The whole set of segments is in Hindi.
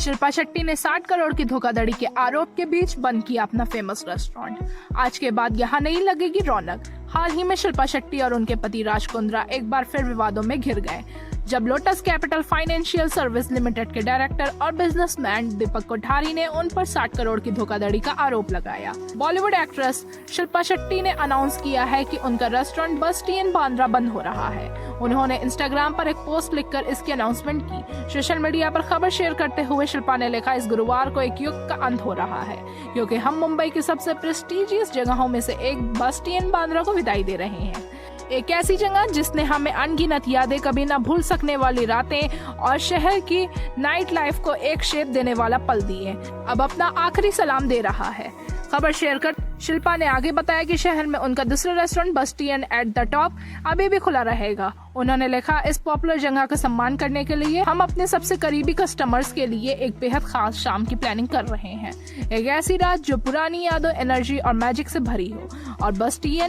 शिल्पा शेट्टी ने 60 करोड़ की धोखाधड़ी के आरोप के बीच बंद किया अपना फेमस रेस्टोरेंट। आज के बाद यहाँ नहीं लगेगी रौनक। हाल ही में शिल्पा शेट्टी और उनके पति राज कुंद्रा एक बार फिर विवादों में घिर गए, जब lotus capital financial service limited के डायरेक्टर और बिजनेसमैन दीपक कोठारी ने उन पर 60 करोड़ की धोखाधड़ी का आरोप लगाया। बॉलीवुड एक्ट्रेस शिल्पा शेट्टी ने अनाउंस किया है कि उनका रेस्टोरेंट बस टी बांद्रा बंद हो रहा है। उन्होंने इंस्टाग्राम पर एक पोस्ट लिखकर इसकी अनाउंसमेंट की। सोशल मीडिया पर खबर शेयर करते हुए शिल्पा ने लिखा, इस गुरुवार को एक युग का अंत हो रहा है, क्योंकि हम मुंबई की सबसे प्रेस्टिजियस जगहों में से एक बस टी बांद्रा को विदाई दे रहे हैं। एक ऐसी जगह जिसने हमें अनगिनत यादें, कभी ना भूल सकने वाली रातें और शहर की नाइट लाइफ को एक शेप देने वाला पल दिए, अब अपना आखिरी सलाम दे रहा है। खबर शेयर कर शिल्पा ने आगे बताया कि शहर में उनका दूसरा रेस्टोरेंट बस टी एट द टॉप अभी भी खुला रहेगा। उन्होंने लिखा, इस पॉपुलर जगह का सम्मान करने के लिए हम अपने सबसे करीबी कस्टमर्स के लिए एक बेहद खास शाम की प्लानिंग कर रहे हैं। एक ऐसी रात जो पुरानी यादों, एनर्जी और मैजिक से भरी हो, और बस टी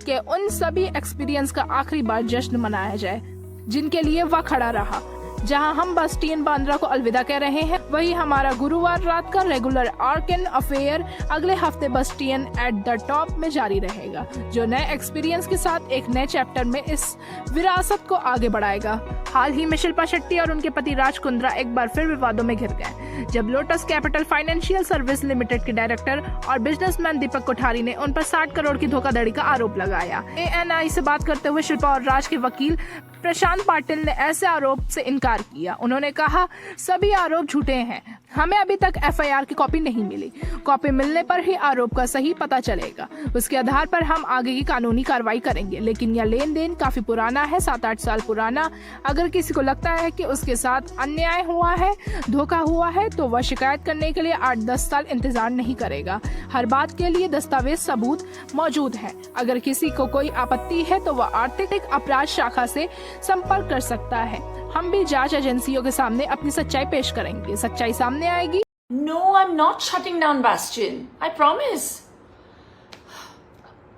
के उन सभी एक्सपीरियंस का आखिरी बार जश्न मनाया जाए जिनके लिए वह खड़ा रहा। जहां हम बस टी बांद्रा को अलविदा कह रहे हैं, वही हमारा गुरुवार रात का रेगुलर आर्क एंड अफेयर अगले हफ्ते बस टी एट द टॉप में जारी रहेगा, जो नए एक्सपीरियंस के साथ एक नए चैप्टर में इस विरासत को आगे बढ़ाएगा। हाल ही में शिल्पा शेट्टी और उनके पति राज कुंद्रा एक बार फिर विवादों में घिर गए, जब lotus capital financial service limited के डायरेक्टर और बिजनेसमैन दीपक कोठारी ने उन पर 60 करोड़ की धोखाधड़ी का आरोप लगाया। ANI से बात करते हुए शिल्पा और राज के वकील प्रशांत पाटिल ने ऐसे आरोप से इनकार किया। उन्होंने कहा, सभी आरोप झूठे हैं। हमें अभी तक FIR की कॉपी नहीं मिली। कॉपी मिलने पर ही आरोप का सही पता चलेगा। उसके आधार पर हम आगे की कानूनी कार्रवाई करेंगे। लेकिन यह लेन देन काफी पुराना है, 7-8 साल पुराना। अगर किसी को लगता है कि उसके साथ अन्याय हुआ है, धोखा हुआ है, तो वह शिकायत करने के लिए 8-10 साल इंतजार नहीं करेगा। हर बात के लिए दस्तावेज सबूत मौजूद है। अगर किसी को कोई आपत्ति है तो वह आर्थिक अपराध शाखा से संपर्क कर सकता है। हम भी जांच एजेंसियों के सामने अपनी सच्चाई पेश करेंगे। सच्चाई सामने आएगी। No, I'm not shutting down Bastion. I promise.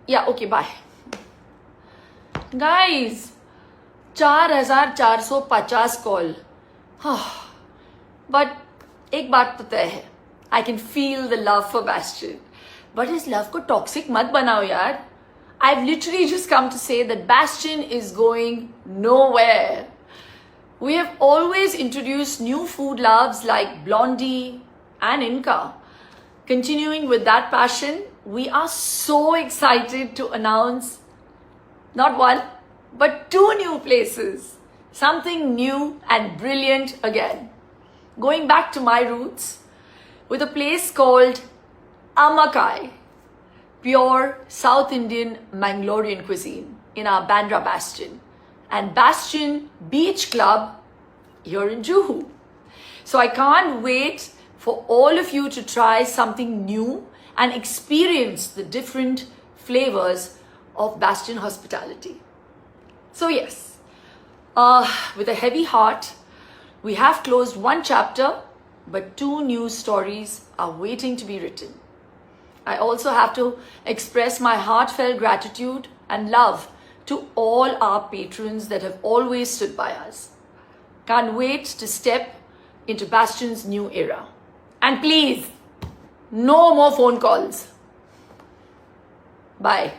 Yeah, okay, bye. Guys, 4450 call. But एक बात तो तय है, I can feel the love for Bastion. But इस love को toxic मत बनाओ यार। I've literally just come to say that Bastion is going nowhere. We have always introduced new food loves like Blondie and Inca. Continuing with that passion, we are so excited to announce not one, but 2 new places. Something new and brilliant again. Going back to my roots with a place called Amakai, pure South Indian Mangalorean cuisine in our Bandra Bastion, and Bastion Beach Club here in Juhu. So I can't wait for all of you to try something new and experience the different flavors of Bastion hospitality. So yes, with a heavy heart, we have closed one chapter, but 2 new stories are waiting to be written. I also have to express my heartfelt gratitude and love to all our patrons that have always stood by us. Can't wait to step into Bastion's new era. And please, no more phone calls. Bye.